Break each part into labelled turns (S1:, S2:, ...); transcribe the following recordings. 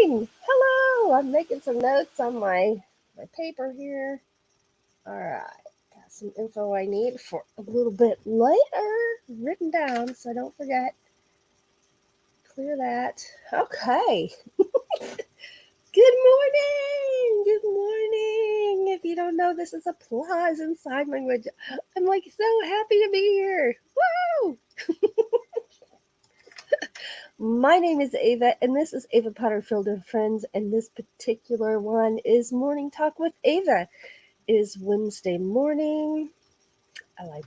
S1: morning. Hello. I'm making some notes on my paper here. All right. Got some info I need for a little bit later written down so I don't forget. Clear that. Okay. Good morning. Good morning. If you don't know, this is applause and sign language. I'm like so happy to be here. Woo! My name is Ava, and this is Ava Potterfield and Friends, and this particular one is Morning Talk with Ava. It is Wednesday morning. I like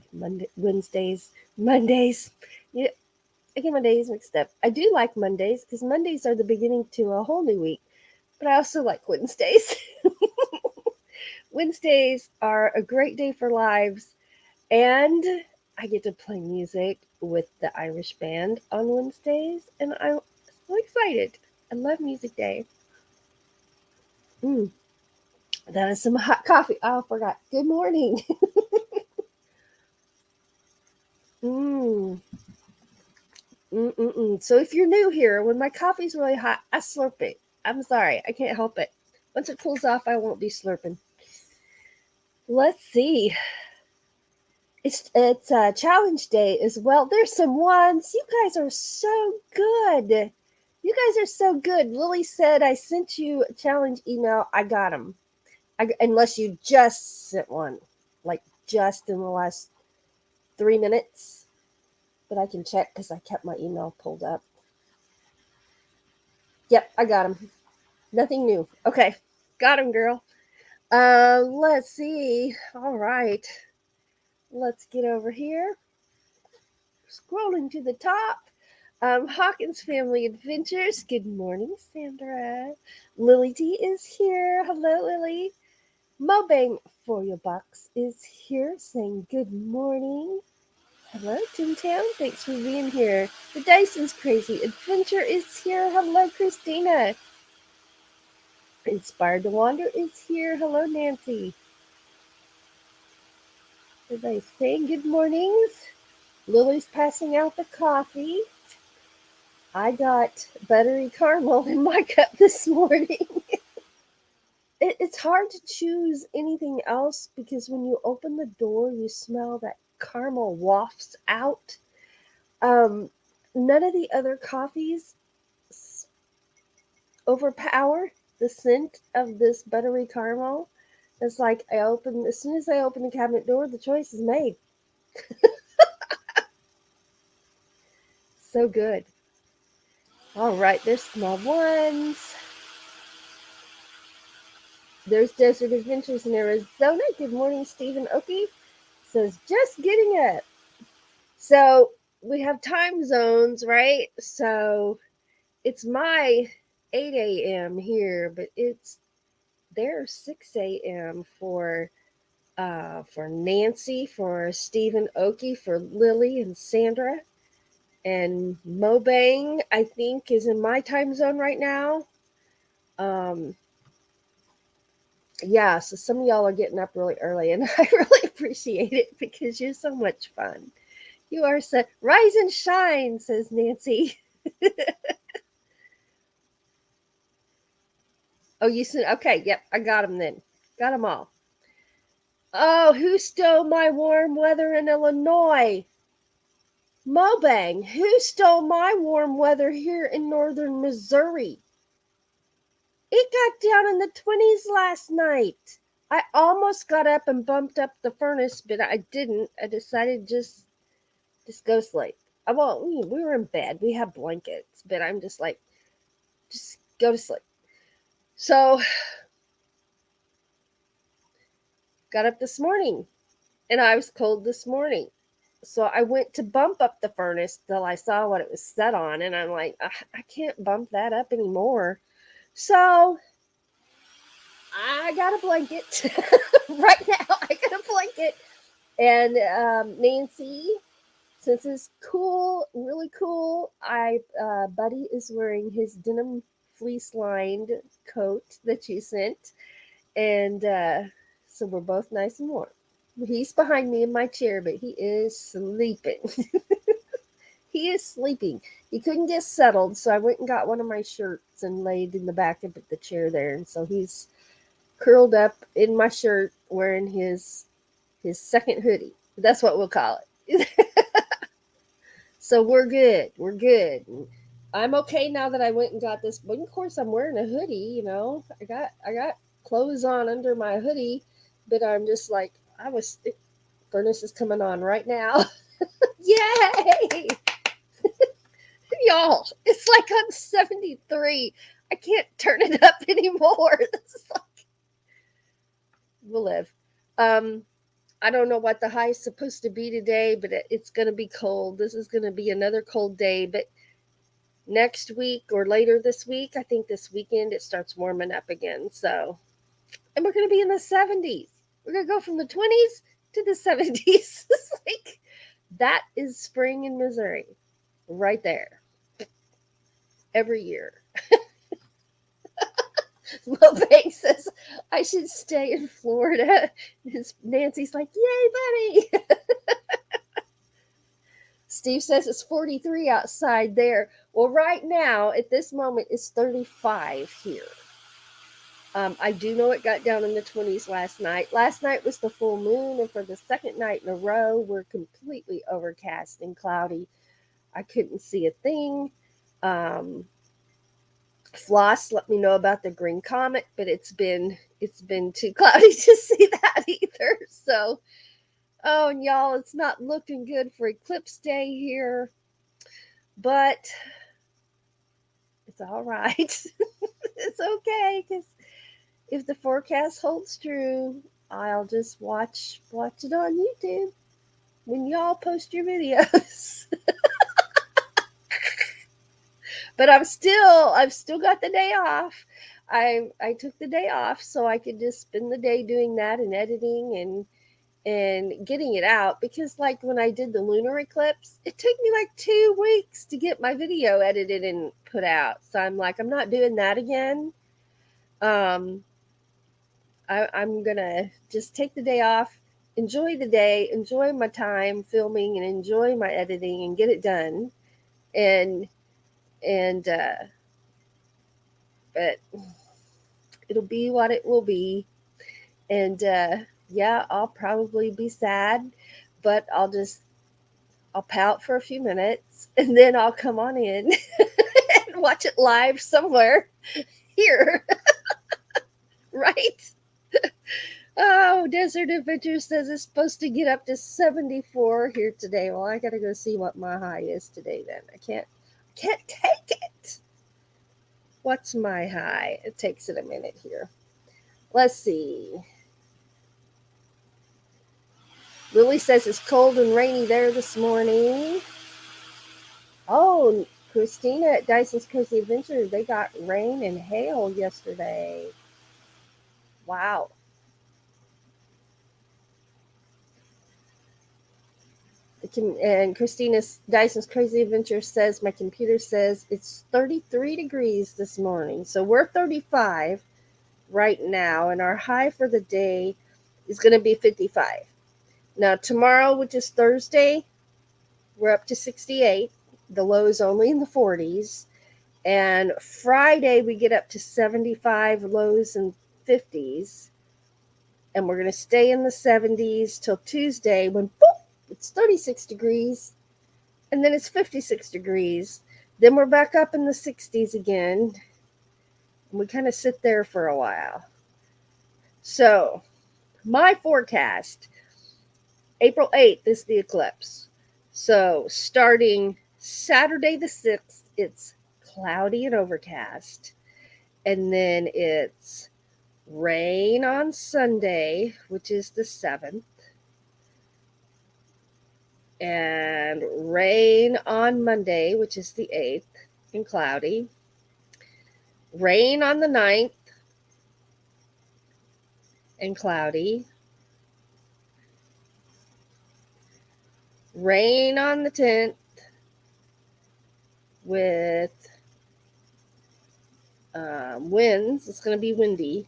S1: Wednesdays. Mondays. Yeah, I get my days mixed up. I do like Mondays because Mondays are the beginning to a whole new week, but I also like Wednesdays. Wednesdays are a great day for lives, and I get to play music with the Irish band on Wednesdays, and I'm so excited. I love Music Day. Mm, that is some hot coffee. Oh, I forgot. Good morning. mm, So if you're new here, when my coffee's really hot, I slurp it. I'm sorry. I can't help it. Once it cools off, I won't be slurping. Let's see. It's challenge day as well. There's some ones. You guys are so good. You guys are so good. Lily said I sent you a challenge email. I got them. Unless you just sent one, like just in the last 3 minutes. But I can check because I kept my email pulled up. Yep, I got them. Nothing new. Okay, got them, girl. Let's see. All right, let's get over here. Scrolling to the top. Hawkins Family Adventures. Good morning, Sandra. Lily D is here. Hello, Lily. Mobang for your box is here saying good morning. Hello, Toontown. Thanks for being here. The Dyson's Crazy Adventure is here. Hello, Christina. Inspired to Wander is here. Hello, Nancy. Everybody saying good mornings. Lily's passing out the coffee. I got buttery caramel in my cup this morning. It's hard to choose anything else because when you open the door, you smell that caramel wafts out. Um, None of the other coffees overpower the scent of this buttery caramel. It's like as soon as I open the cabinet door, the choice is made. So good. All right, there's small ones. There's Desert Adventures in Arizona. Good morning, Stephen Oki. Says, just getting up. So we have time zones, right? So it's my 8 a.m. here, but it's their 6 a.m. for Nancy, for Stephen Oki, for Lily and Sandra. And Mobang, I think, is in my time zone right now. Um, yeah, so some of y'all are getting up really early, and I really appreciate it because you're so much fun. You are so rise and shine, says Nancy. Oh, you said okay. Yep, I got them then. Got them all. Oh, who stole my warm weather in Illinois? Mobang, who stole my warm weather here in northern Missouri? It got down in the 20s last night. I almost got up and bumped up the furnace, but I didn't. I decided just go sleep. Well, we were in bed. We have blankets, but I'm just like, just go to sleep. So, got up this morning, and I was cold this morning. So I went to bump up the furnace till I saw what it was set on, and I'm like, I can't bump that up anymore. So I got a blanket. Right now, I got a blanket. And Nancy, since it's cool, really cool, Buddy is wearing his denim fleece lined coat that you sent. And so we're both nice and warm. He's behind me in my chair, but he is sleeping. He is sleeping. He couldn't get settled, so I went and got one of my shirts and laid in the back of the chair there. And so he's curled up in my shirt wearing his second hoodie. That's what we'll call it. So we're good. We're good. I'm okay now that I went and got this. But of course, I'm wearing a hoodie. I got clothes on under my hoodie, but I'm just like furnace is coming on right now. Yay! Y'all, it's like on 73. I can't turn it up anymore. This is like, we'll live. Um, I don't know what the high is supposed to be today, but it's going to be cold. This is going to be another cold day. But next week or later this week, I think this weekend, it starts warming up again. So, and we're going to be in the 70s. We're going to go from the 20s to the 70s. It's like, that is spring in Missouri right there every year. Well, Banks says I should stay in Florida. Nancy's like, yay, buddy. Steve says it's 43 outside there. Well, right now, at this moment, it's 35 here. I do know it got down in the 20s last night. Last night was the full moon, and for the second night in a row, we're completely overcast and cloudy. I couldn't see a thing. Floss let me know about the green comet, but it's been too cloudy to see that either. So, oh, and y'all, it's not looking good for eclipse day here, but it's all right. It's okay, because if the forecast holds true, I'll just watch it on YouTube when y'all post your videos. But I've still got the day off. I took the day off so I could just spend the day doing that and editing and getting it out, because like when I did the lunar eclipse, it took me like 2 weeks to get my video edited and put out. So I'm like, I'm not doing that again. I'm gonna just take the day off, enjoy the day, enjoy my time filming, and enjoy my editing and get it done. And but it'll be what it will be. And yeah, I'll probably be sad, but I'll pout for a few minutes and then I'll come on in and watch it live somewhere here. Right? Oh, Desert Adventure says it's supposed to get up to 74 here today. Well, I gotta go see what my high is today then. I can't take it. What's my high? It takes it a minute here. Let's see. Lily says it's cold and rainy there this morning. Oh, Christina at Dyson's Cozy Adventure, they got rain and hail yesterday. Wow. And Christina's Dyson's Crazy Adventure says, my computer says it's 33 degrees this morning. So we're 35 right now, and our high for the day is going to be 55. Now, tomorrow, which is Thursday, we're up to 68. The low is only in the 40s. And Friday, we get up to 75, lows in 50s. And we're going to stay in the 70s till Tuesday when, boop, it's 36 degrees. And then it's 56 degrees. Then we're back up in the 60s again. And we kind of sit there for a while. So, my forecast, April 8th is the eclipse. So, starting Saturday the 6th, it's cloudy and overcast. And then it's rain on Sunday, which is the 7th. And rain on Monday, which is the 8th, and cloudy. Rain on the 9th, and cloudy. Rain on the 10th with winds. It's going to be windy.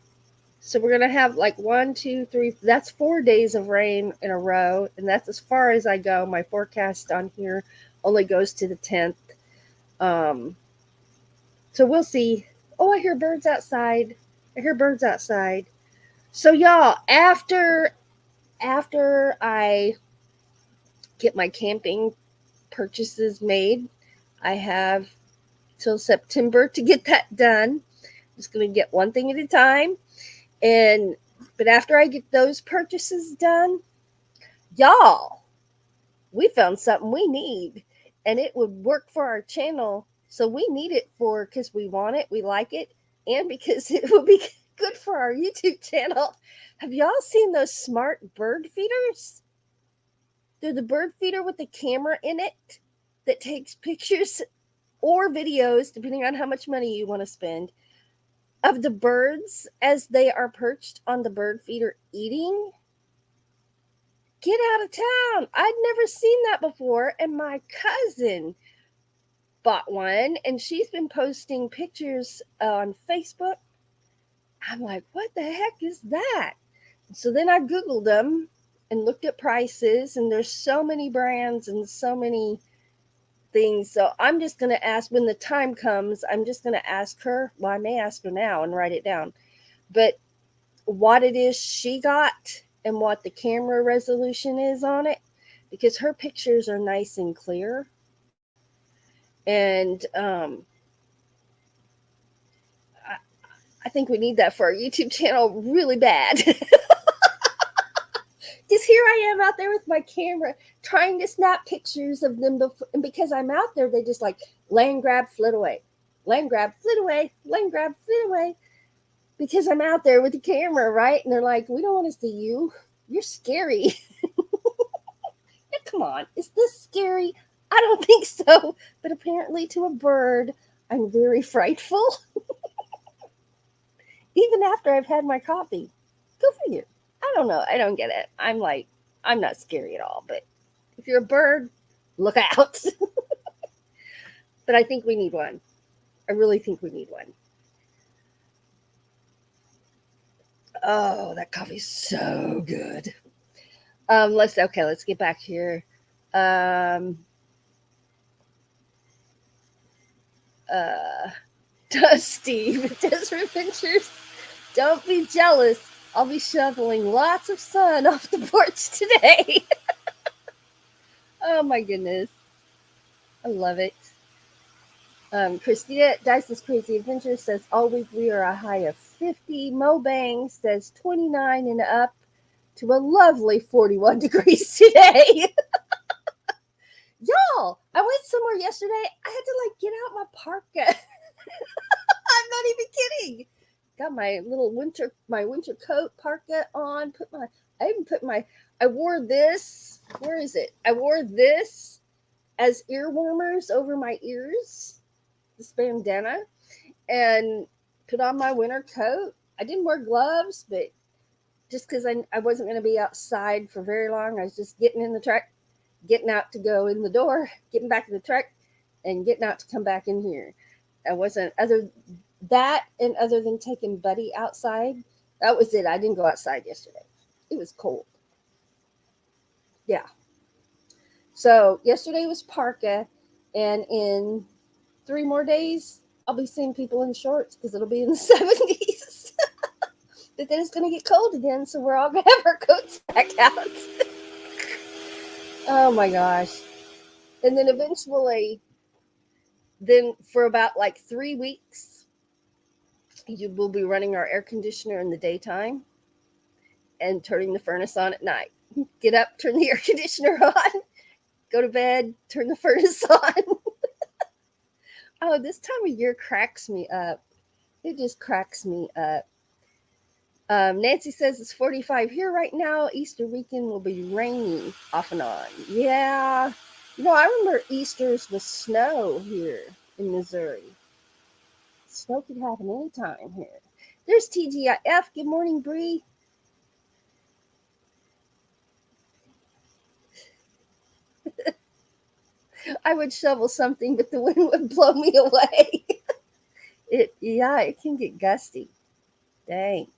S1: So we're going to have like 1, 2, 3. That's 4 days of rain in a row. And that's as far as I go. My forecast on here only goes to the 10th. Um, so we'll see. Oh, I hear birds outside. I hear birds outside. So y'all, after I get my camping purchases made, I have till September to get that done. I'm just going to get one thing at a time. And but after I get those purchases done, y'all, we found something we need, and it would work for our channel. So we need it for because we want it, we like it, and because it would be good for our YouTube channel. Have y'all seen those smart bird feeders? They're the bird feeder with the camera in it that takes pictures or videos, depending on how much money you want to spend, of the birds as they are perched on the bird feeder eating. Get out of town. I'd never seen that before. And my cousin bought one and she's been posting pictures on Facebook. I'm like, what the heck is that? So then I Googled them and looked at prices, and there's so many brands and so many things. So I'm just going to ask when the time comes, I'm just going to ask her. Well, I may ask her now and write it down. But what it is she got and what the camera resolution is on it, because her pictures are nice and clear. And I think we need that for our YouTube channel really bad. Because here I am out there with my camera trying to snap pictures of them. And because I'm out there, they just like land grab, flit away. Land grab, flit away. Land grab, flit away. Because I'm out there with the camera, right? And they're like, we don't want to see you. You're scary. Yeah, come on. Is this scary? I don't think so. But apparently to a bird, I'm very frightful. Even after I've had my coffee. Go figure. I don't know. I don't get it. I'm like, I'm not scary at all. But if you're a bird, look out. But I think we need one. I really think we need one. Oh, that coffee's so good. Let's get back here. Um, uh, Steve, Desert Adventures. Don't be jealous. I'll be shoveling lots of sun off the porch today. Oh my goodness. I love it. Christina Dyson's Crazy Adventure says all week we are a high of 50. Mo Bang says 29 and up to a lovely 41 degrees today. Y'all, I went somewhere yesterday. I had to like get out my parka. I'm not even kidding. Got my little winter coat parka on. I wore this. Where is it? I wore this as ear warmers over my ears. This bandana, and put on my winter coat. I didn't wear gloves, but just because I wasn't going to be outside for very long, I was just getting in the truck, getting out to go in the door, getting back in the truck, and getting out to come back in here. I wasn't other than taking Buddy outside. That was it. I didn't go outside yesterday. It was cold. Yeah. So yesterday was parka, and in 3 more days, I'll be seeing people in shorts because it'll be in the 70s. But then it's going to get cold again, so we're all going to have our coats back out. Oh my gosh. And then eventually, then for about like 3 weeks, we'll be running our air conditioner in the daytime and turning the furnace on at night. Get up, turn the air conditioner on, go to bed, turn the furnace on. Oh, this time of year cracks me up. It just cracks me up. Nancy says it's 45 here right now. Easter weekend will be rainy off and on. Yeah. I remember Easter's with snow here in Missouri. Snow could happen anytime here. There's TGIF. Good morning, Bree. I would shovel something, but the wind would blow me away. It can get gusty. Dang.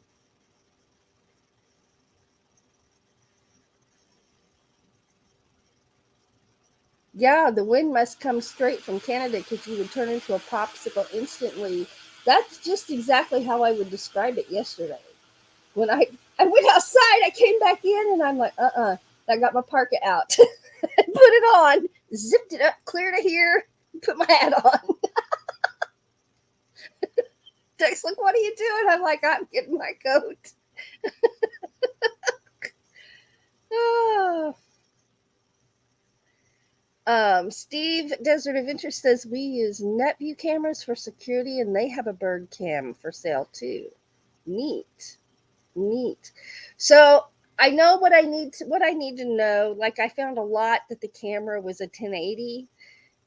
S1: Yeah, the wind must come straight from Canada because you would turn into a popsicle instantly. That's just exactly how I would describe it yesterday. When I went outside, I came back in and I'm like, I got my parka out. Put it on, zipped it up, clear to here, put my hat on. Dex like, what are you doing? I'm like, I'm getting my coat. Oh. Steve Desert Adventure says we use NetView cameras for security and they have a bird cam for sale too. Neat. Neat. So I know what I need to know. Like I found a lot that the camera was a 1080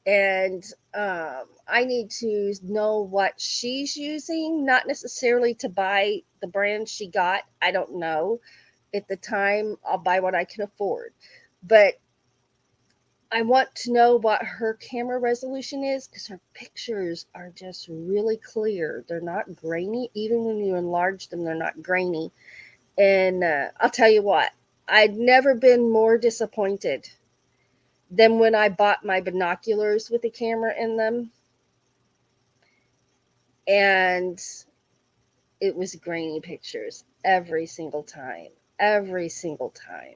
S1: and I need to know what she's using, not necessarily to buy the brand she got. I don't know. At the time, I'll buy what I can afford. But I want to know what her camera resolution is because her pictures are just really clear. They're not grainy. Even when you enlarge them, they're not grainy. And I'll tell you what, I'd never been more disappointed than when I bought my binoculars with a camera in them. And it was grainy pictures every single time. Every single time.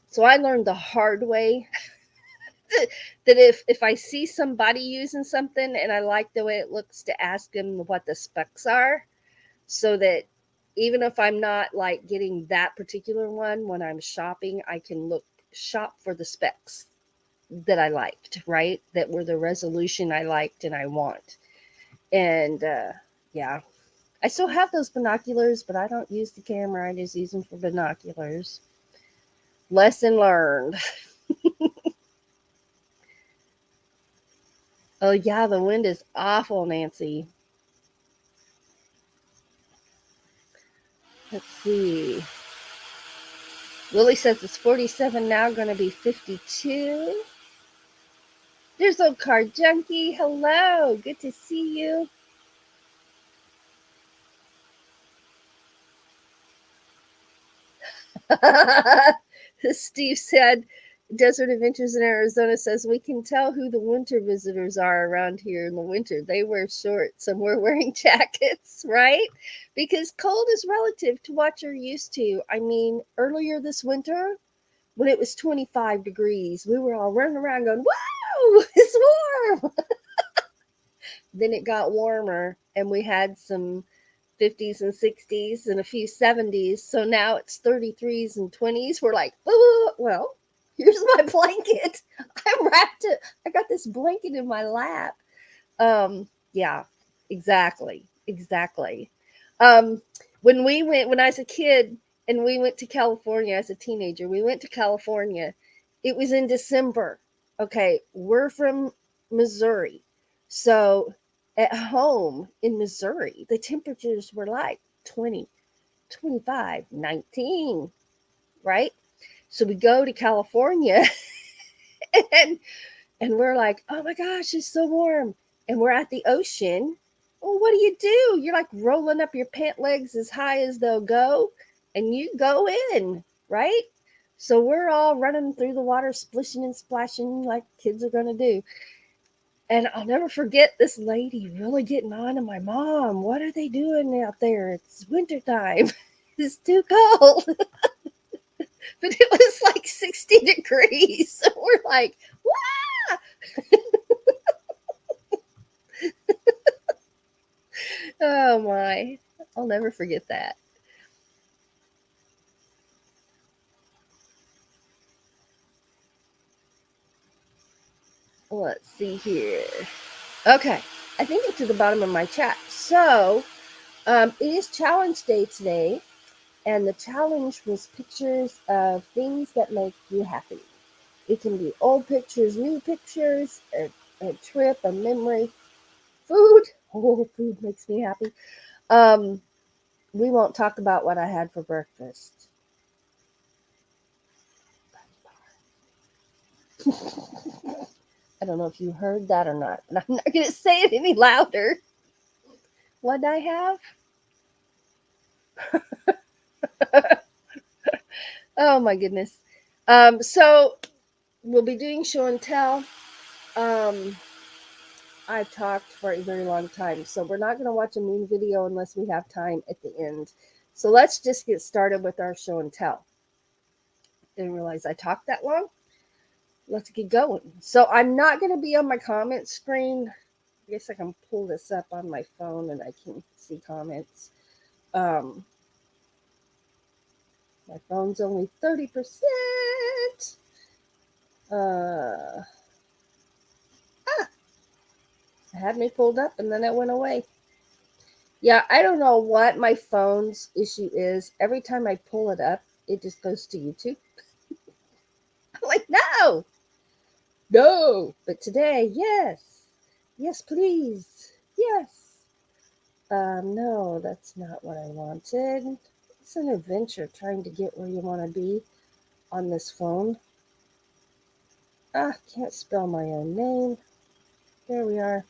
S1: So I learned the hard way that if I see somebody using something and I like the way it looks, to ask them what the specs are, so that even if I'm not like getting that particular one when I'm shopping, I can shop for the specs that I liked, right? That were the resolution I liked and I want. And yeah, I still have those binoculars, but I don't use the camera. I just use them for binoculars. Lesson learned. Oh yeah, the wind is awful, Nancy. Let's see. Lily says it's 47 now, going to be 52. There's old car junkie. Hello, good to see you. Steve said, Desert Adventures in Arizona says, we can tell who the winter visitors are around here in the winter. They wear shorts and we're wearing jackets, right? Because cold is relative to what you're used to. I mean, earlier this winter, when it was 25 degrees, we were all running around going, whoa, it's warm. Then it got warmer and we had some 50s and 60s and a few 70s. So now it's 33s and 20s. We're like, oh, well, here's my blanket. I wrapped it. I got this blanket in my lap. Yeah, exactly. Exactly. Um, when I was a kid and we went to California as a teenager, we went to California. It was in December. Okay, we're from Missouri. So at home in Missouri, the temperatures were like 20, 25, 19, right? So we go to California and and we're like, oh my gosh, it's so warm. And we're at the ocean. Well, what do? You're like rolling up your pant legs as high as they'll go, and you go in, right? So we're all running through the water, splishing and splashing like kids are going to do. And I'll never forget this lady really getting on to my mom. What are they doing out there? It's wintertime. It's too cold. But it was like 60 degrees. So we're like, wow. Oh my. I'll never forget that. Let's see here. Okay. I think it's at the bottom of my chat. So it is challenge day today. And the challenge was pictures of things that make you happy. It can be old pictures, new pictures, a trip, a memory, food. Oh, food makes me happy. Um, we won't talk about what I had for breakfast. I don't know if you heard that or not, and I'm not going to say it any louder. What did I have? Oh my goodness. So we'll be doing show and tell. Um, I've talked for a very long time, so we're not going to watch a moon video unless we have time at the end. So let's just get started with our show and tell. Didn't realize I talked that long. Let's get going. So I'm not going to be on my comment screen. I guess I can pull this up on my phone and I can see comments. Um, my phone's only 30%. I had me pulled up and then it went away. Yeah, I don't know what my phone's issue is. Every time I pull it up, it just goes to YouTube. I'm like, no, no. But today, yes. Yes, please. Yes. No, that's not what I wanted. It's an adventure trying to get where you want to be on this phone. Can't spell my own name. There we are.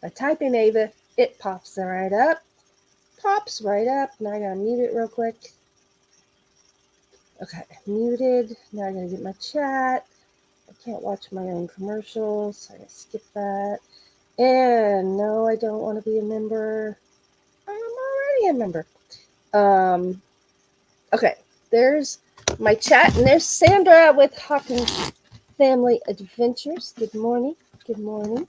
S1: I type in Ava, it pops right up. Pops right up. Now I gotta mute it real quick. Okay, muted. Now I gotta get my chat. I can't watch my own commercials, so I gotta skip that. And no, I don't want to be a member. I'm already a member. Okay, there's my chat, and there's Sandra with Hawkins Family Adventures. Good morning. Good morning.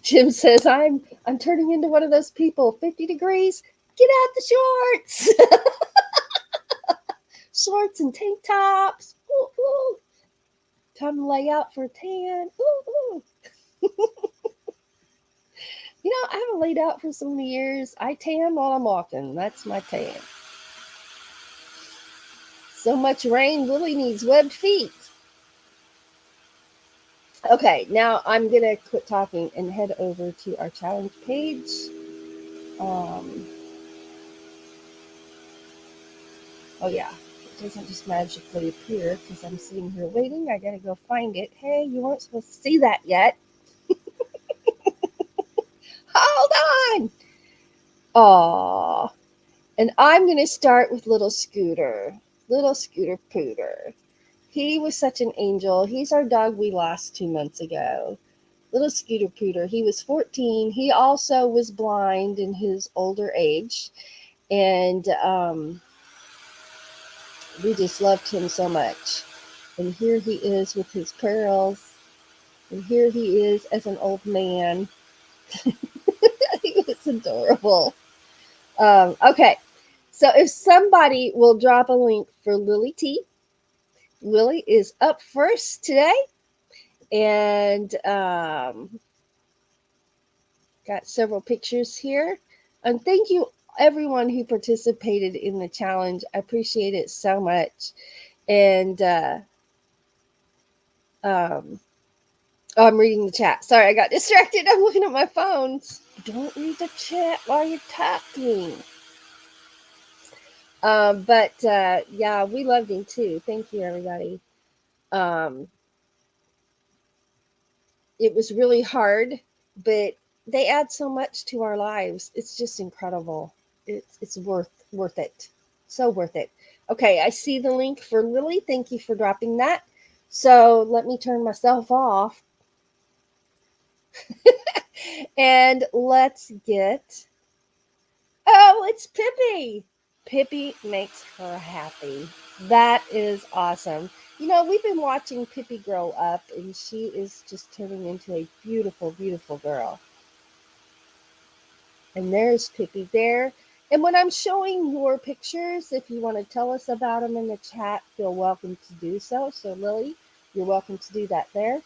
S1: Jim says I'm turning into one of those people. 50 degrees. Get out the shorts. Shorts and tank tops. Ooh, ooh. Time to lay out for a tan. Ooh, ooh. I haven't laid out for so many years. I tan while I'm walking. That's my tan. So much rain, Lily needs webbed feet. Okay, now I'm going to quit talking and head over to our challenge page. Oh, yeah. It doesn't just magically appear because I'm sitting here waiting. I got to go find it. Hey, you weren't supposed to see that yet. Hold on. Aw. And I'm going to start with little Scooter. Little Scooter Pooter. He was such an angel. He's our dog we lost 2 months ago. Little Scooter Pooter. He was 14. He also was blind in his older age. And we just loved him so much. And here he is with his pearls. And here he is as an old man. He was adorable. Okay. So if somebody will drop a link for Lily T. Lily is up first today. And got several pictures here. And thank you, everyone who participated in the challenge. I appreciate it so much. And I'm reading the chat. Sorry, I got distracted. I'm looking at my phone. Don't read the chat while you're talking. But yeah, we loved him too. Thank you, everybody. It was really hard, but they add so much to our lives. It's just incredible. It's worth it. So worth it. Okay, I see the link for Lily. Thank you for dropping that. So let me turn myself off. And let's get... Oh, it's Pippi. Pippi makes her happy. That is awesome. We've been watching Pippi grow up, and she is just turning into a beautiful, beautiful girl. And there's Pippi there. And when I'm showing your pictures, if you want to tell us about them in the chat, feel welcome to do so. So, Lily, you're welcome to do that there.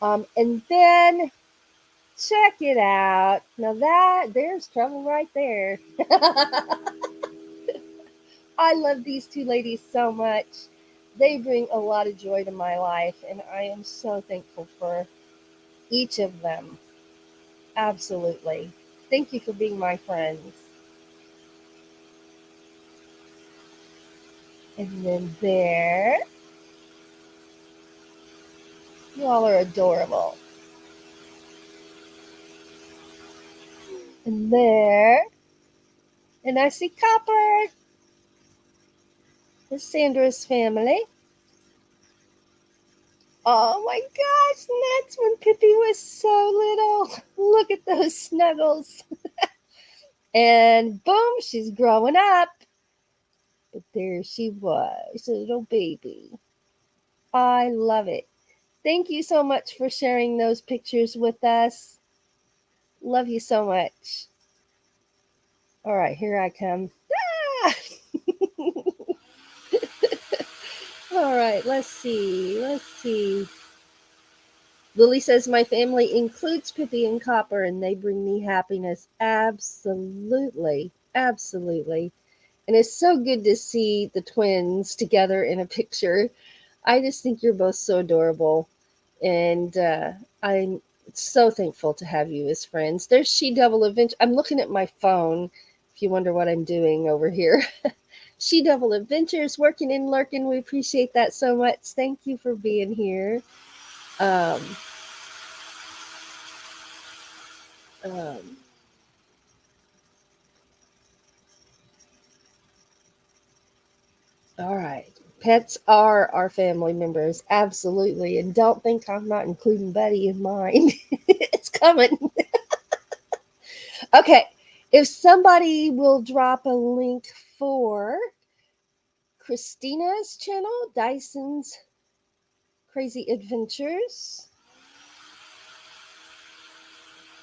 S1: And then check it out. Now there's trouble right there. I love these two ladies so much. They bring a lot of joy to my life, and I am so thankful for each of them. Absolutely. Thank you for being my friends. And then there. You all are adorable. And there. And I see Copper. Sandra's family. Oh my gosh, and that's when Pippi was so little. Look at those snuggles. And boom, she's growing up. But there she was, a little baby. I love it. Thank you so much for sharing those pictures with us. Love you so much. All right, here I come. Ah! All right, let's see. Let's see. Lily says, my family includes Pippi and Copper, and they bring me happiness. Absolutely. Absolutely. And it's so good to see the twins together in a picture. I just think you're both so adorable. And I'm so thankful to have you as friends. There's She Devil Adventure. I'm looking at my phone, if you wonder what I'm doing over here. She Devil Adventures, working and lurking. We appreciate that so much. Thank you for being here. Um, um, all right. Pets are our family members, absolutely. And don't think I'm not including Buddy in mine. It's coming. Okay. If somebody will drop a link for Christina's channel, Dyson's Crazy Adventures,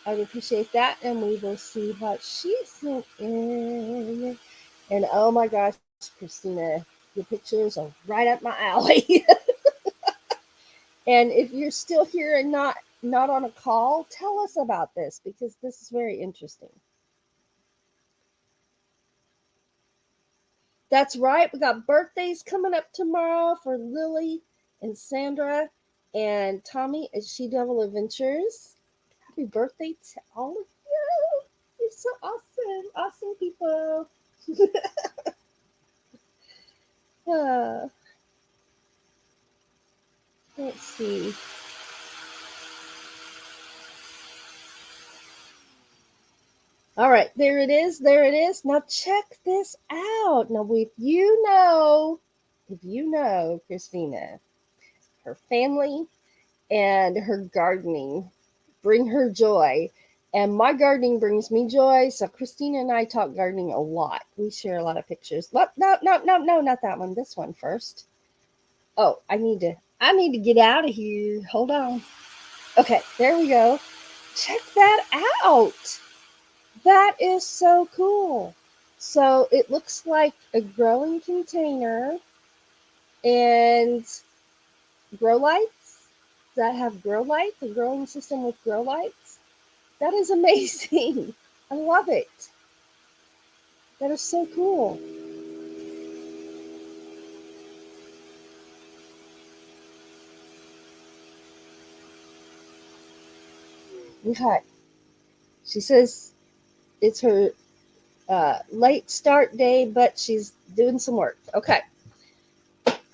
S1: I would appreciate that. And we will see what she sent in. And oh my gosh, Christina, your pictures are right up my alley. And if you're still here and not on a call, tell us about this because this is very interesting. That's right. We got birthdays coming up tomorrow for Lily and Sandra and Tommy at She Devil Adventures. Happy birthday to all of you. You're so awesome. Awesome people. uh, let's see. All right, there it is. There it is. Now check this out. Now, if you know Christina, her family, and her gardening bring her joy. And my gardening brings me joy. So Christina and I talk gardening a lot. We share a lot of pictures. No, no, no, no, no, not that one. This one first. Oh, I need to get out of here. Hold on. Okay, there we go. Check that out. That is so cool. So it looks like a growing container and grow lights that have grow lights, a growing system with grow lights. That is amazing. I love it. That is so cool. Okay. She says it's her late start day, but she's doing some work. Okay.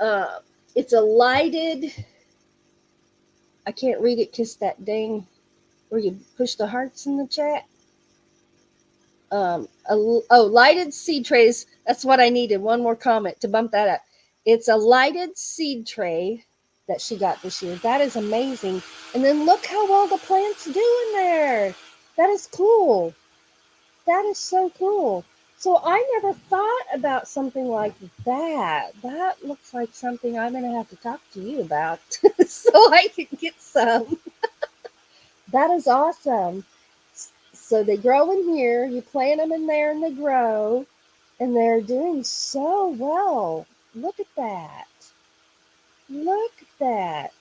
S1: Uh, it's a lighted, I can't read it because that dang, where you push the hearts in the chat. Lighted seed trays. That's what I needed. One more comment to bump that up. It's a lighted seed tray that she got this year. That is amazing. And then look how well the plants do in there. That is cool. That is so cool. So I never thought about something like that. That looks like something I'm going to have to talk to you about so I can get some. That is awesome. So they grow in here. You plant them in there and they grow. And they're doing so well. Look at that. Look at that.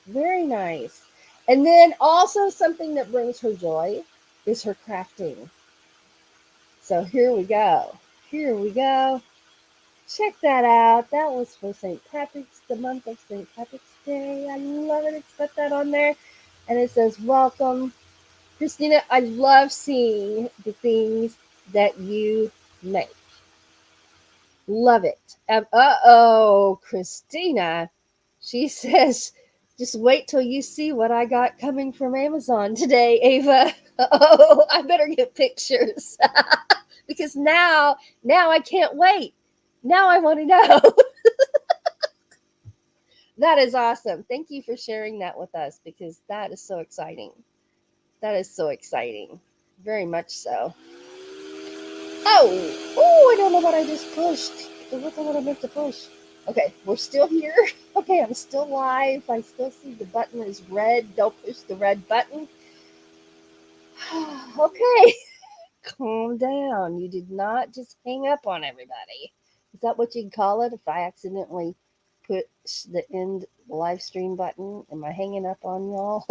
S1: Very nice. And then also something that brings her joy is her crafting. So here we go. Here we go. Check that out. That was for St. Patrick's, the month of St. Patrick's Day. I love it. It's got that on there. And it says, welcome. Christina, I love seeing the things that you make. Love it. Christina. She says, just wait till you see what I got coming from Amazon today, Ava. I better get pictures because now I can't wait. Now I want to know. That is awesome. Thank you for sharing that with us because that is so exciting. That is so exciting. Very much so. Oh, I don't know what I just pushed. What the what I meant to push? Okay, we're still here. Okay, I'm still live. I still see the button is red. Don't push the red button. Okay, calm down. You did not just hang up on everybody. Is that what you'd call it if I accidentally push the end live stream button? Am I hanging up on y'all?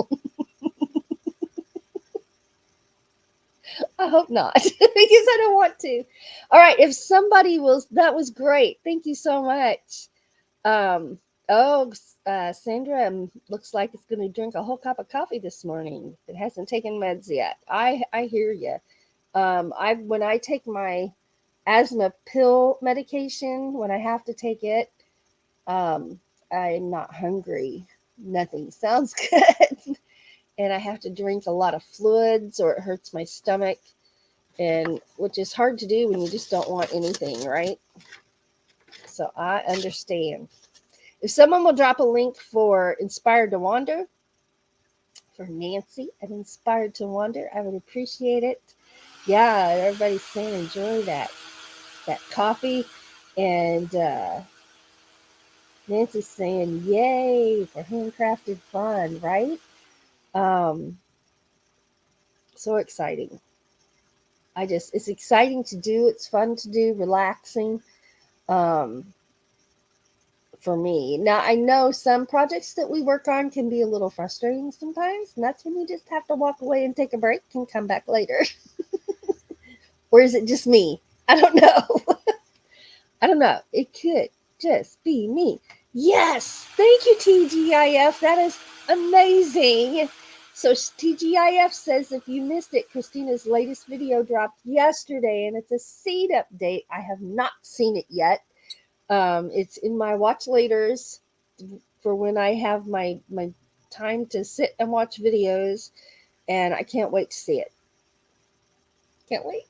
S1: I hope not, because I don't want to. All right, if somebody will, that was great. Thank you so much. Um, oh, Sandra looks like it's going to drink a whole cup of coffee this morning. It hasn't taken meds yet. I hear you. I when I take my asthma pill medication, when I have to take it, um, I'm not hungry. Nothing sounds good, and I have to drink a lot of fluids, or it hurts my stomach, and which is hard to do when you just don't want anything, right? So I understand. If someone will drop a link for Inspired to Wander, for Nancy at Inspired to Wander, I would appreciate it. Yeah, everybody's saying enjoy that coffee, and Nancy's saying yay for handcrafted fun, right? Um, so exciting. It's exciting to do. It's fun to do, relaxing. Um, for me. Now, I know some projects that we work on can be a little frustrating sometimes, and that's when you just have to walk away and take a break and come back later. Or is it just me? I don't know. I don't know. It could just be me. Yes. Thank you, TGIF. That is amazing. So, TGIF says if you missed it, Christina's latest video dropped yesterday, and it's a seed update. I have not seen it yet. It's in my watch laters for when I have my time to sit and watch videos, and I can't wait to see it. Can't wait.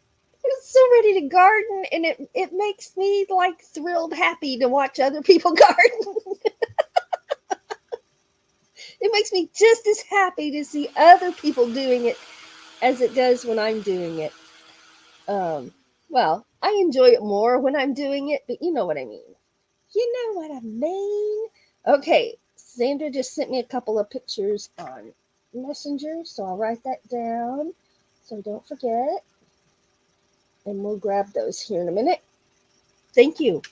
S1: I'm so ready to garden, and it makes me like thrilled, happy to watch other people garden. It makes me just as happy to see other people doing it as it does when I'm doing it. Um, well, I enjoy it more when I'm doing it, but you know what I mean. You know what I mean? Okay, Sandra just sent me a couple of pictures on Messenger, so I'll write that down so I don't forget. And we'll grab those here in a minute. Thank you.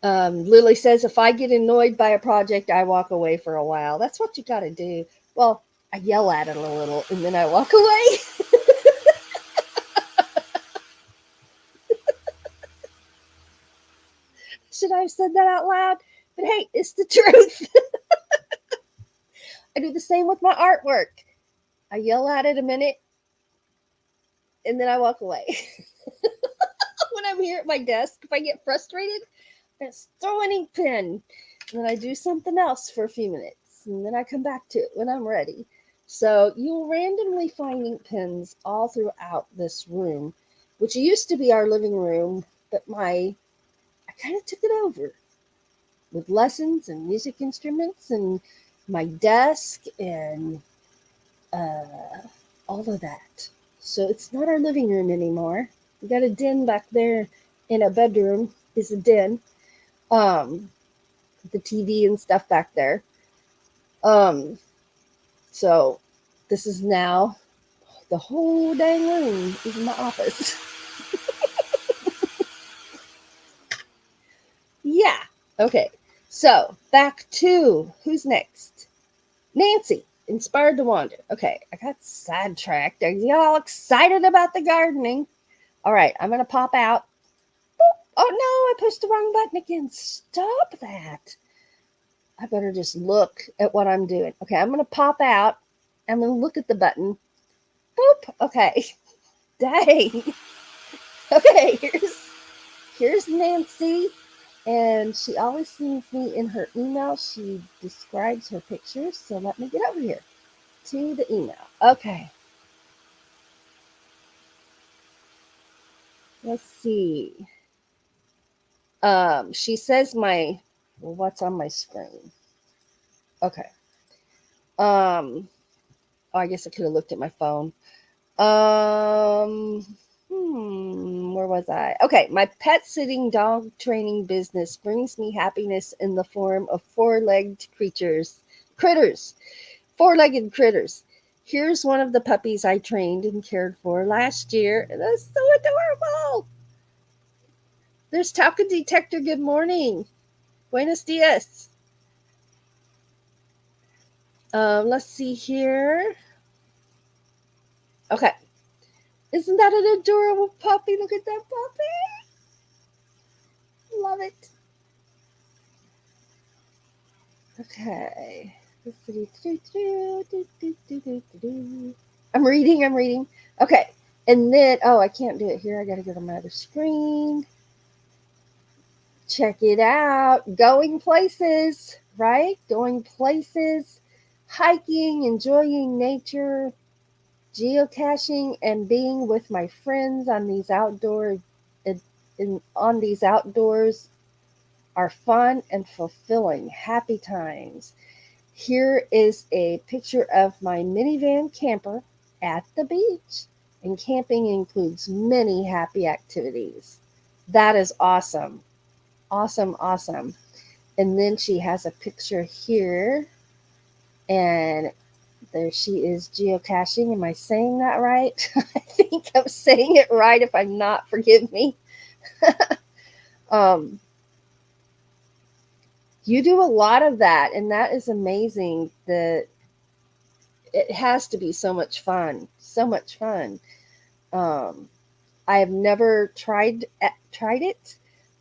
S1: Lily says, if I get annoyed by a project, I walk away for a while. That's what you got to do. Well, I yell at it a little and then I walk away. Should I have said that out loud? But hey, it's the truth. I do the same with my artwork. I yell at it a minute and then I walk away. When I'm here at my desk, if I get frustrated, I just throw an ink pen. And then I do something else for a few minutes. And then I come back to it when I'm ready. So you'll randomly find ink pens all throughout this room, which used to be our living room, but I kind of took it over with lessons and music instruments and my desk and all of that. So it's not our living room anymore. We got a den back there in a bedroom is a den. Um, the TV and stuff back there. Um, so this is now the whole dang room is my office. Yeah. Okay. So back to who's next? Nancy, Inspired to Wander. Okay, I got sidetracked. Are y'all excited about the gardening? All right, I'm gonna pop out. Boop. Oh no, I pushed the wrong button again. Stop that. I better just look at what I'm doing. Okay, I'm gonna pop out. I'm gonna look at the button. Boop. Okay. Dang. Okay, here's Nancy. And she always sends me in her email. She describes her pictures. So let me get over here to the email. Okay. Let's see. She says what's on my screen? Okay. Oh, I guess I could have looked at my phone. Um, where was I? Okay, my pet sitting dog training business brings me happiness in the form of critters, four-legged critters. Here's one of the puppies I trained and cared for last year. That's so adorable. There's Talca Detector. Good morning. Buenos dias. Let's see here. Okay. Isn't that an adorable puppy? Look at that puppy. Love it. Okay. I'm reading. Okay. And then, oh, I can't do it here. I got to go to my other screen. Check it out. Going places, right? Going places, hiking, enjoying nature, geocaching, and being with my friends on these on these outdoors are fun and fulfilling. Happy times. Here is a picture of my minivan camper at the beach. And camping includes many happy activities. That is awesome. Awesome, awesome. And then she has a picture here. And there she is geocaching. Am I saying that right? I think I'm saying it right. If I'm not, forgive me. um, you do a lot of that, and that is amazing. It has to be so much fun. So much fun. Um, I have never tried it,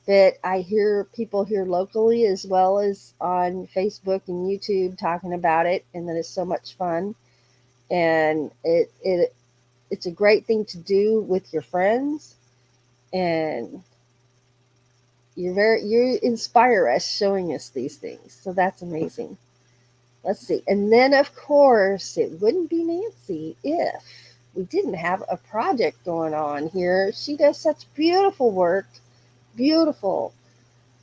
S1: but I hear people here locally as well as on Facebook and YouTube talking about it, and that it's so much fun. And it's a great thing to do with your friends, and you inspire us showing us these things. So that's amazing. Let's see. And then, of course, it wouldn't be Nancy if we didn't have a project going on here. She does such beautiful work. Beautiful.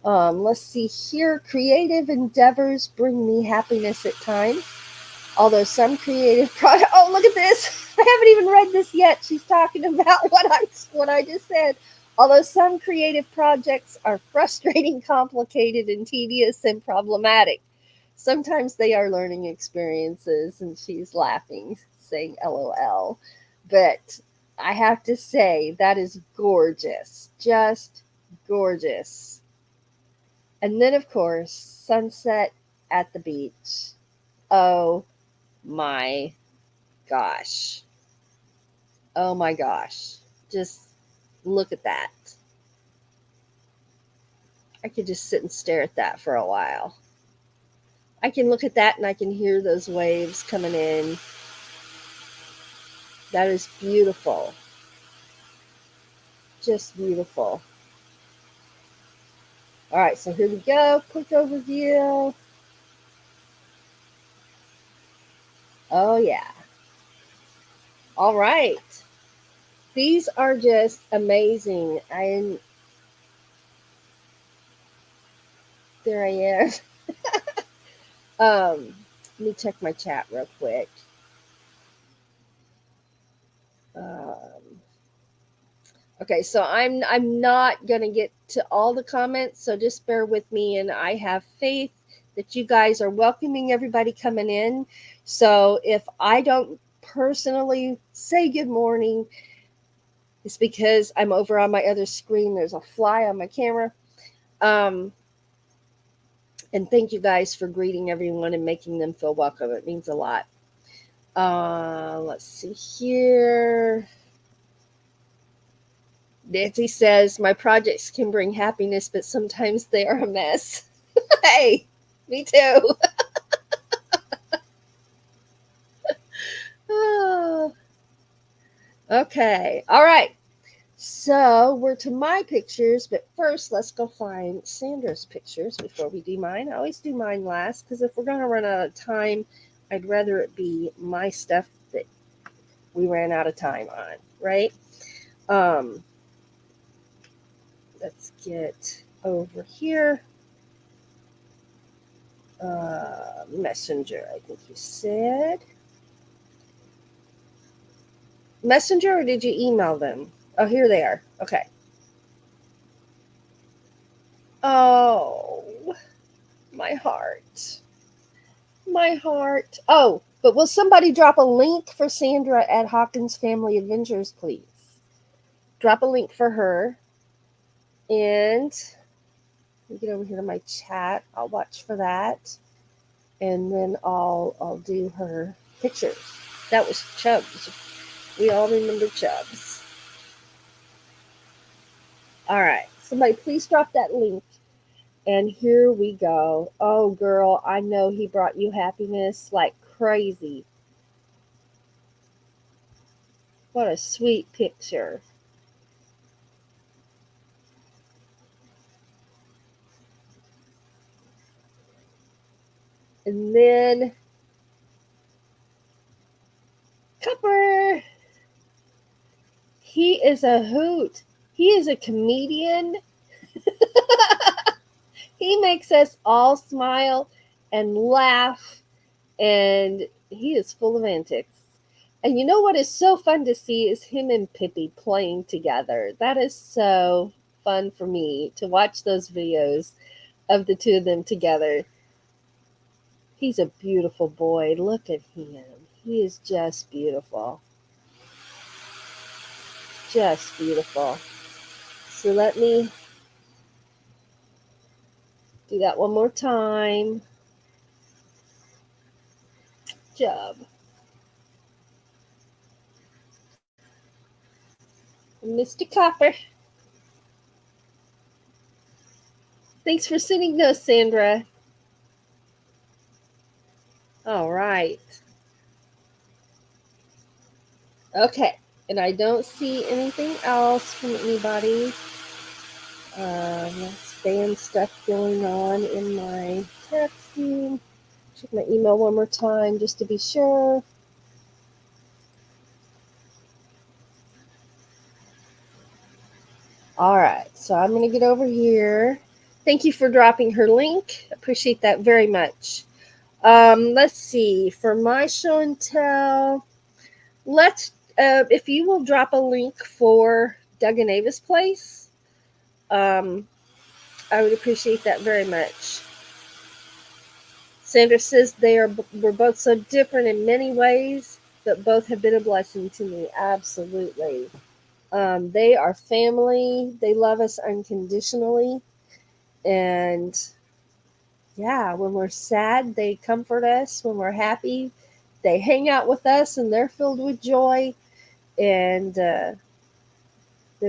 S1: Let's see here. Creative endeavors bring me happiness at times. Although some creative oh, look at this. I haven't even read this yet. She's talking about what I just said. Although some creative projects are frustrating, complicated, and tedious and problematic, sometimes they are learning experiences, and she's laughing, saying LOL. But I have to say, that is gorgeous. Just gorgeous. And then, of course, sunset at the beach. Oh my gosh. Oh my gosh. Just look at that. I could just sit and stare at that for a while. I can look at that and I can hear those waves coming in. That is beautiful. Just beautiful. All right, so here we go. Quick overview. Oh, yeah. All right. These are just amazing. There I am. Let me check my chat real quick. Okay, so I'm not gonna get to all the comments, so just bear with me, and I have faith that you guys are welcoming everybody coming in. So if I don't personally say good morning, it's because I'm over on my other screen. There's a fly on my camera. And thank you guys for greeting everyone and making them feel welcome. It means a lot. Let's see here. Nancy says, my projects can bring happiness, but sometimes they are a mess. Hey, me too. Oh, okay. All right. So we're to my pictures, but first let's go find Sandra's pictures before we do mine. I always do mine last because if we're going to run out of time, I'd rather it be my stuff that we ran out of time on, right? Let's get over here. Messenger, I think you said. Messenger, or did you email them? Oh, here they are. Okay. Oh, my heart. My heart. Oh, but will somebody drop a link for Sandra at Hawkins Family Adventures, please? Drop a link for her. And let me get over here to my chat. I'll watch for that. And then I'll do her pictures. That was Chubbs. We all remember Chubbs. All right. Somebody please drop that link. And here we go. Oh, girl, I know he brought you happiness like crazy. What a sweet picture. And then Copper. He is a hoot. He is a comedian. He makes us all smile and laugh, and he is full of antics. And you know what is so fun to see is him and Pippi playing together. That is so fun for me to watch those videos of the two of them together. He's a beautiful boy. Look at him. He is just beautiful. Just beautiful. So let me do that one more time. Job. Mr. Copper. Thanks for sending those, Sandra. All right. Okay. And I don't see anything else from anybody. Spam stuff going on in my texting. Check my email one more time just to be sure. All right, so I'm going to get over here. Thank you for dropping her link. Appreciate that very much. Let's see. For my show and tell, if you will drop a link for Doug and Ava's place, I would appreciate that very much. Sandra says we're both so different in many ways, but both have been a blessing to me. Absolutely. They are family. They love us unconditionally. And yeah, when we're sad, they comfort us. When we're happy, they hang out with us and they're filled with joy. And they're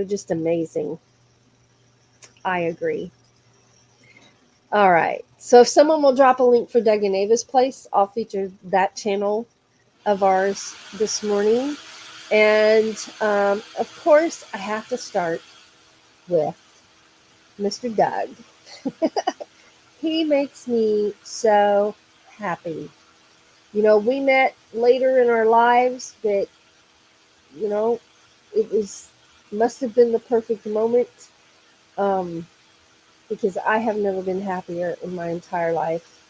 S1: just amazing. I agree. All right. So if someone will drop a link for Doug and Ava's place, I'll feature that channel of ours this morning. And of course, I have to start with Mr. Doug. He makes me so happy. You know, we met later in our lives, but, you know, it must have been the perfect moment, because I have never been happier in my entire life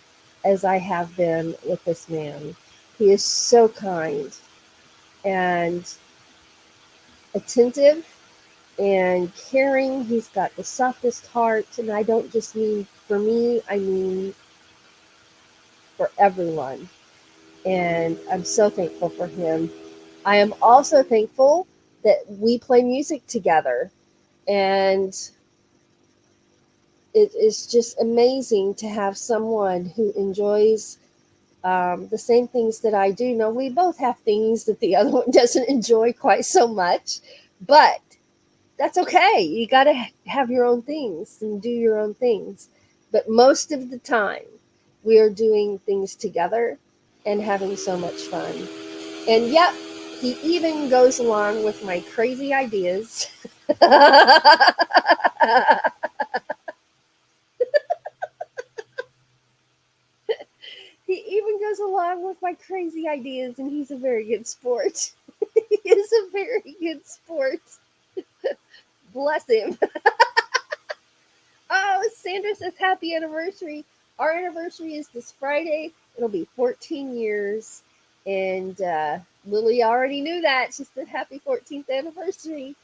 S1: as I have been with this man. He is so kind and attentive and caring. He's got the softest heart, and I don't just mean for me, I mean for everyone. And I'm so thankful for him. I am also thankful that we play music together, and it is just amazing to have someone who enjoys the same things that I do. Now, we both have things that the other one doesn't enjoy quite so much, but that's okay. You got to have your own things and do your own things. But most of the time, we are doing things together and having so much fun. And yep, he even goes along with my crazy ideas. He even goes along with my crazy ideas, and he's a very good sport. He is a very good sport. Bless him. Oh, Sandra says happy anniversary. Our anniversary is this Friday. It'll be 14 years. And Lily already knew that. She said happy 14th anniversary.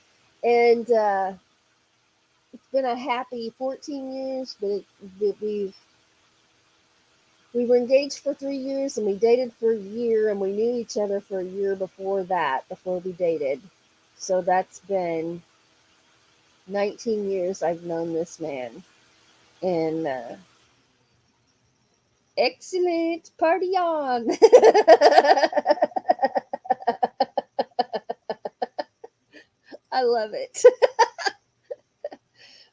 S1: And it's been a happy 14 years, but we were engaged for 3 years and we dated for a year and we knew each other for a year before that, before we dated. So that's been 19 years I've known this man. And excellent, party on. I love it.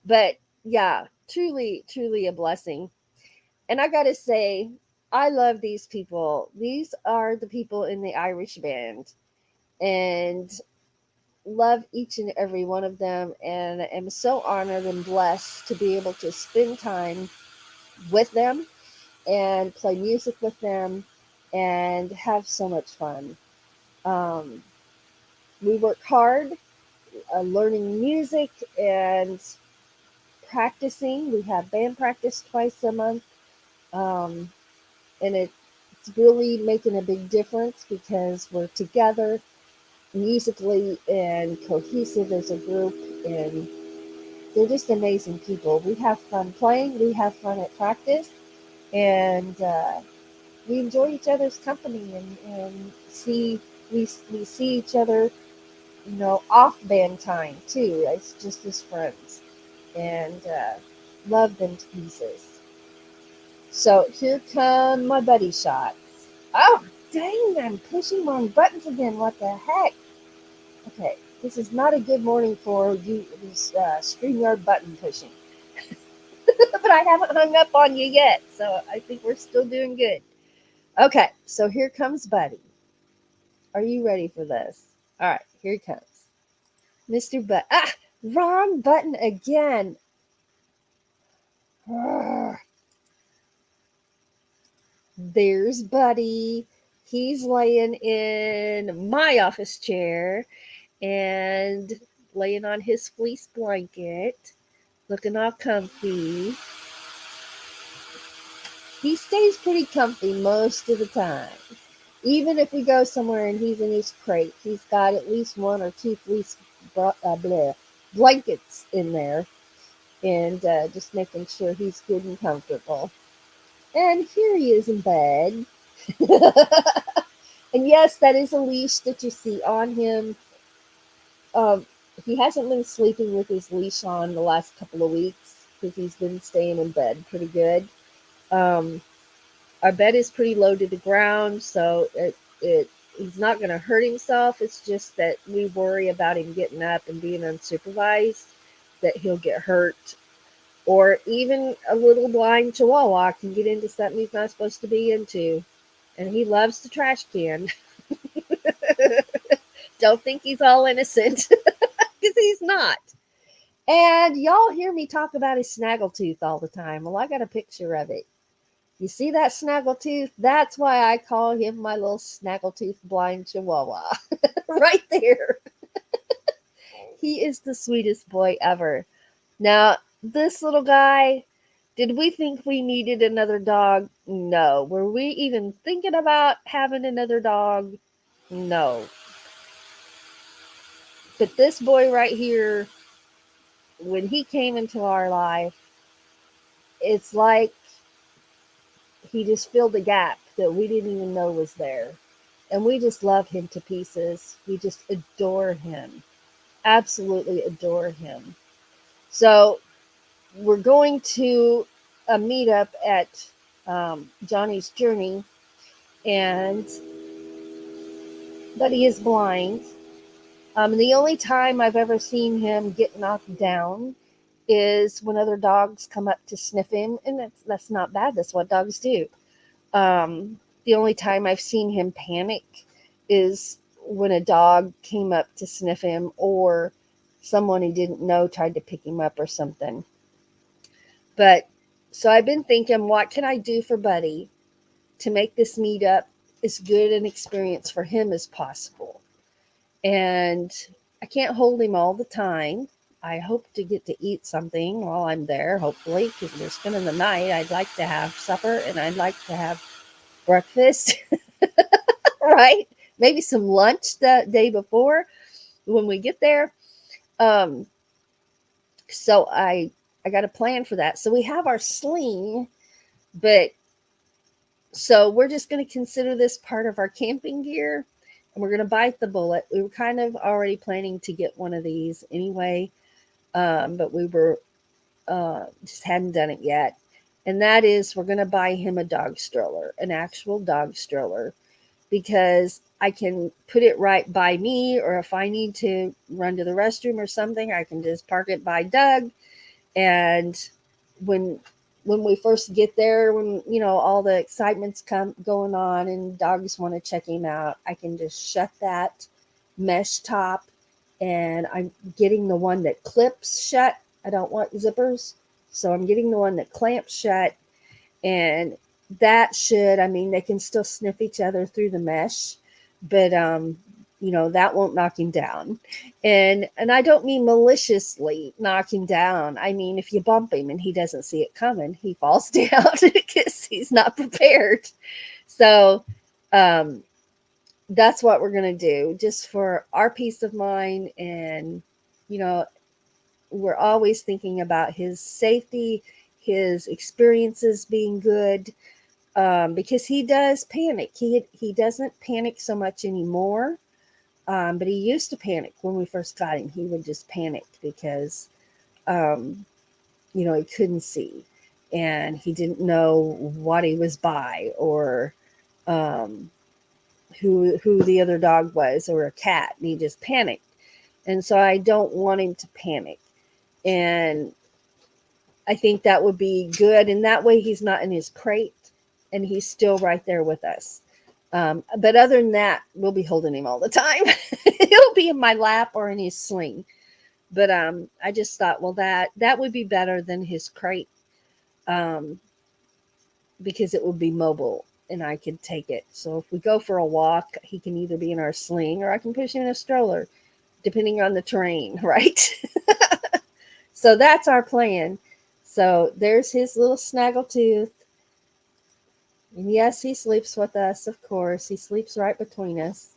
S1: But yeah, truly, truly a blessing. And I got to say, I love these people. These are the people in the Irish band. And love each and every one of them. And am so honored and blessed to be able to spend time with them and play music with them and have so much fun. Um, we work hard learning music and practicing. We have band practice twice a month, um, and it's really making a big difference because we're together musically and cohesive as a group, and they're just amazing people. We have fun playing, we have fun at practice, and we enjoy each other's company and we see each other, off band time too. It's just as friends, and love them to pieces. So here come my buddy shots. Oh, dang, I'm pushing wrong buttons again. What the heck? Okay, this is not a good morning for you, this StreamYard button pushing. But I haven't hung up on you yet, so I think we're still doing good. Okay, so here comes Buddy. Are you ready for this? All right, here he comes. Mr. Wrong button again. Urgh. There's Buddy. He's laying in my office chair and laying on his fleece blanket, looking all comfy. He stays pretty comfy most of the time. Even if we go somewhere and he's in his crate, he's got at least one or two fleece blankets in there, and just making sure he's good and comfortable. And here he is in bed. And yes, that is a leash that you see on him. Um, he hasn't been sleeping with his leash on the last couple of weeks because he's been staying in bed pretty good. Um, our bed is pretty low to the ground, so it he's not going to hurt himself. It's just that we worry about him getting up and being unsupervised, that he'll get hurt, or even a little blind chihuahua can get into something he's not supposed to be into. And he loves the trash can. Don't think he's all innocent, because he's not. And y'all hear me talk about his snaggletooth all the time. Well, I got a picture of it. You see that snaggletooth? That's why I call him my little snaggletooth blind chihuahua. Right there. He is the sweetest boy ever. Now, this little guy, did we think we needed another dog? No. Were we even thinking about having another dog? No. But this boy right here, when he came into our life, it's like he just filled a gap that we didn't even know was there. And we just love him to pieces. We just adore him. Absolutely adore him. So we're going to a meetup at Johnny's Journey, and but he is blind. The only time I've ever seen him get knocked down is when other dogs come up to sniff him, and that's not bad. That's what dogs do. The only time I've seen him panic is when a dog came up to sniff him, or someone he didn't know tried to pick him up or something. But so I've been thinking, what can I do for Buddy to make this meetup as good an experience for him as possible? And I can't hold him all the time. I hope to get to eat something while I'm there, hopefully, because we're spending the night. I'd like to have supper and I'd like to have breakfast, right? Maybe some lunch the day before when we get there. Um, so I got a plan for that. So we have our sling, but so we're just going to consider this part of our camping gear, and we're going to bite the bullet. We were kind of already planning to get one of these anyway, but we were just hadn't done it yet. And that is, we're going to buy him a dog stroller, an actual dog stroller, because I can put it right by me, or if I need to run to the restroom or something, I can just park it by Doug. And when we first get there, when all the excitement's going on and dogs want to check him out, I can just shut that mesh top, and I'm getting the one that clips shut. I don't want zippers, so I'm getting the one that clamps shut. And that should, I mean, they can still sniff each other through the mesh, but that won't knock him down. And I don't mean maliciously knock him down. I mean, if you bump him and he doesn't see it coming, he falls down because he's not prepared. So that's what we're going to do, just for our peace of mind. And you know we're always thinking about his safety, his experiences being good, because he does panic. He doesn't panic so much anymore, but he used to panic when we first got him. He would just panic because he couldn't see, and he didn't know what he was by, or um, who the other dog was, or a cat, and he just panicked. And so I don't want him to panic. And I think that would be good. And that way he's not in his crate and he's still right there with us. But other than that, we'll be holding him all the time. He'll be in my lap or in his sling. But I just thought, well, that would be better than his crate, um, because it would be mobile and I could take it. So if we go for a walk, he can either be in our sling or I can push him in a stroller, depending on the terrain, right? So that's our plan. So there's his little snaggletooth. And yes, he sleeps with us, of course. He sleeps right between us.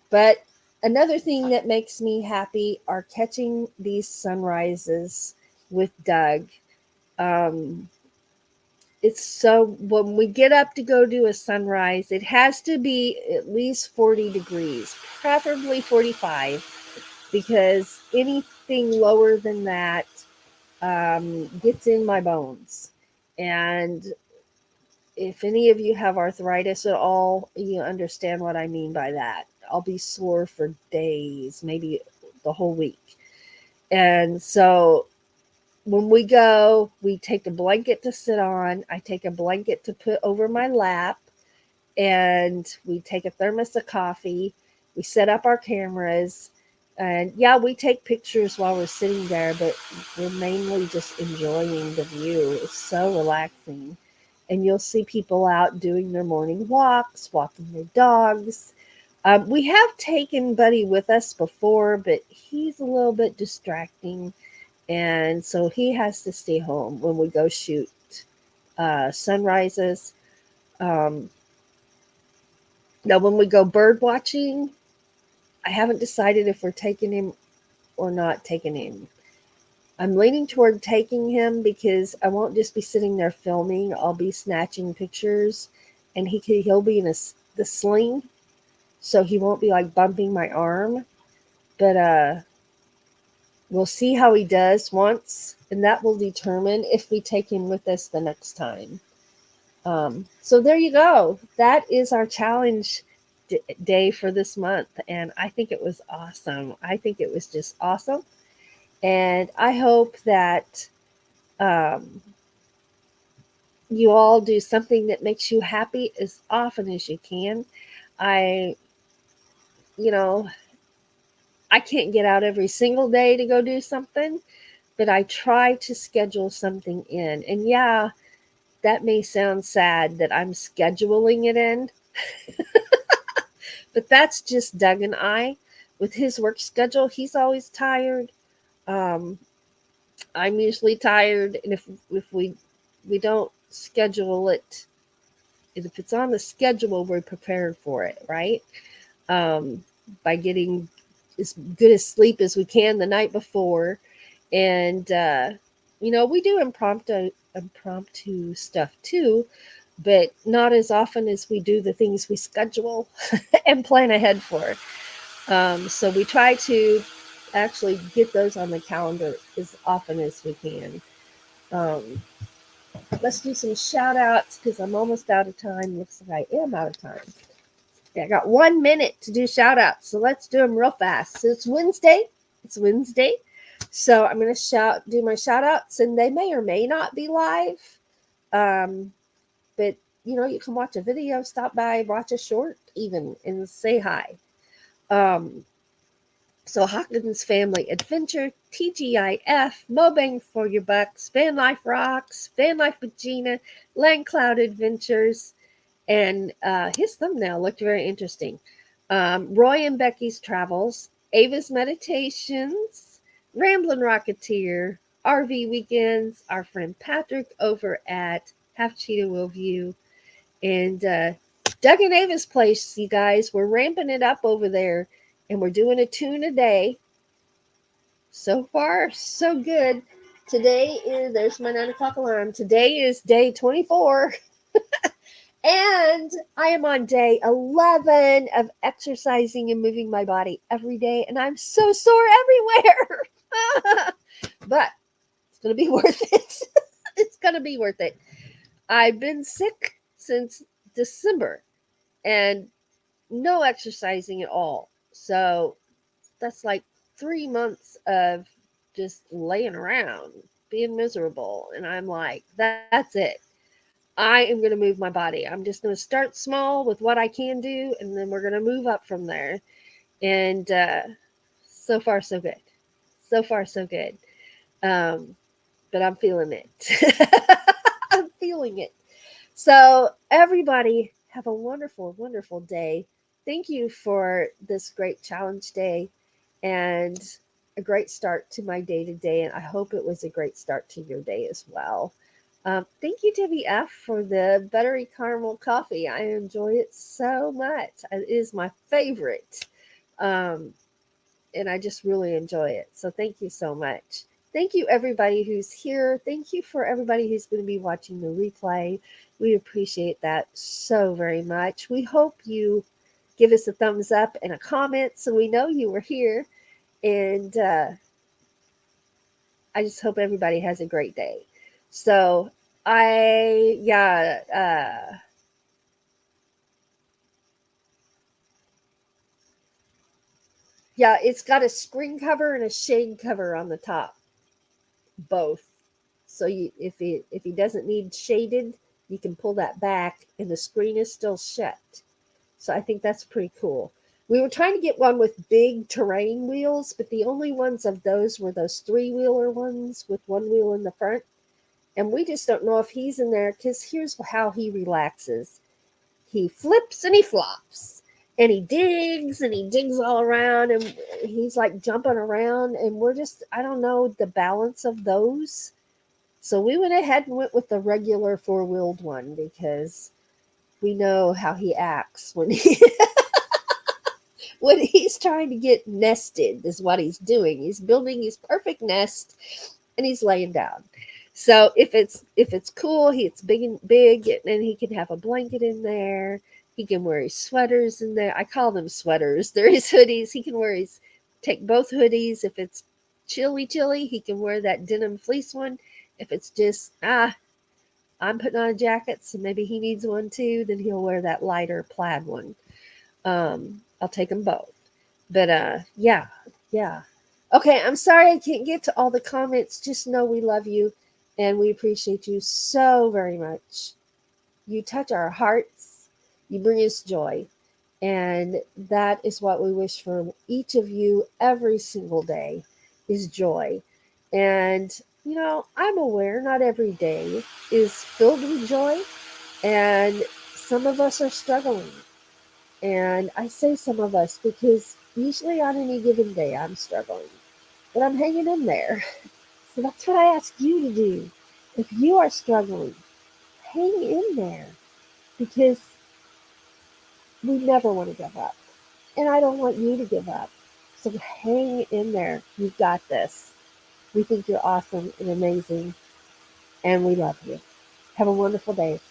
S1: But another thing that makes me happy are catching these sunrises with Doug. Um, it's so, when we get up to go do a sunrise, it has to be at least 40 degrees, preferably 45, because anything lower than that gets in my bones. And if any of you have arthritis at all, you understand what I mean by that. I'll be sore for days, maybe the whole week. And so when we go, we take a blanket to sit on. I take a blanket to put over my lap, and we take a thermos of coffee. We set up our cameras, and yeah, we take pictures while we're sitting there, but we're mainly just enjoying the view. It's so relaxing. And you'll see people out doing their morning walks, walking their dogs. We have taken Buddy with us before, but he's a little bit distracting. And so he has to stay home when we go shoot sunrises. Um, Now, when we go bird watching, I haven't decided if we're taking him or not taking him. I'm leaning toward taking him because I won't just be sitting there filming. I'll be snatching pictures, and he'll be in the sling, so he won't be like bumping my arm. But we'll see how he does once, and that will determine if we take him with us the next time. So there you go. That is our challenge day for this month, and I think it was awesome. I think it was just awesome, and I hope that um, you all do something that makes you happy as often as you can. I, you know, I can't get out every single day to go do something, but I try to schedule something in. And yeah, that may sound sad that I'm scheduling it in, but that's just Doug and I. With his work schedule, he's always tired. Um, I'm usually tired, and if we don't schedule it, and if it's on the schedule, we're prepared for it, right? Um, by getting as good a sleep as we can the night before, and we do impromptu stuff too, but not as often as we do the things we schedule and plan ahead for. So we try to actually get those on the calendar as often as we can. Um, let's do some shout outs because I'm almost out of time. Looks like I am out of time. Yeah, I got 1 minute to do shout outs. So let's do them real fast. So it's Wednesday. It's Wednesday. So I'm going to do my shout outs, and they may or may not be live. But you can watch a video, stop by, watch a short even, and say hi. So Hawkins Family Adventure, TGIF, Mobang for Your Bucks, Van Life Rocks, Van Life with Gina, Land Cloud Adventures, and his thumbnail looked very interesting. Roy and Becky's Travels, Ava's Meditations, Ramblin' Rocketeer, RV Weekends, our friend Patrick over at Half Cheetah Will View, and Doug and Ava's place, you guys. We're ramping it up over there, and we're doing a tune a day. So far, so good. There's my 9 o'clock alarm. Today is day 24. And I am on day 11 of exercising and moving my body every day. And I'm so sore everywhere. But it's going to be worth it. It's going to be worth it. I've been sick since December and no exercising at all. So that's like 3 months of just laying around, being miserable. And I'm like, that's it. I am going to move my body. I'm just going to start small with what I can do, and then we're going to move up from there. And so far, so good. So far, so good. Um, but I'm feeling it. I'm feeling it. So, everybody, have a wonderful, wonderful day. Thank you for this great challenge day and a great start to my day today. And I hope it was a great start to your day as well. Thank you, Debbie F., for the buttery caramel coffee. I enjoy it so much. It is my favorite. Um, and I just really enjoy it. So thank you so much. Thank you, everybody who's here. Thank you for everybody who's going to be watching the replay. We appreciate that so very much. We hope you give us a thumbs up and a comment so we know you were here. And I just hope everybody has a great day. So yeah, it's got a screen cover and a shade cover on the top, both. So if he doesn't need shaded, you can pull that back, and the screen is still shut. So I think that's pretty cool. We were trying to get one with big terrain wheels, but the only ones of those were those 3-wheeler ones with one wheel in the front. And we just don't know if he's in there, because here's how he relaxes. He flips and he flops, and he digs all around, and he's like jumping around, and I don't know the balance of those. So we went ahead and went with the regular 4-wheeled one because we know how he acts when when he's trying to get nested is what he's doing. He's building his perfect nest and he's laying down. So if it's cool, it's big and he can have a blanket in there. He can wear his sweaters in there. I call them sweaters. They're his hoodies. He can take both hoodies. If it's chilly, he can wear that denim fleece one. If it's just, I'm putting on a jacket, so maybe he needs one too, then he'll wear that lighter plaid one. I'll take them both. But yeah. Okay, I'm sorry I can't get to all the comments. Just know we love you and we appreciate you so very much. You touch our hearts. You bring us joy. And that is what we wish for each of you every single day is joy. And, I'm aware not every day is filled with joy. And some of us are struggling. And I say some of us because usually on any given day I'm struggling. but I'm hanging in there. So that's what I ask you to do. If you are struggling, hang in there because we never want to give up. And I don't want you to give up. So hang in there. You've got this. We think you're awesome and amazing, and we love you. Have a wonderful day.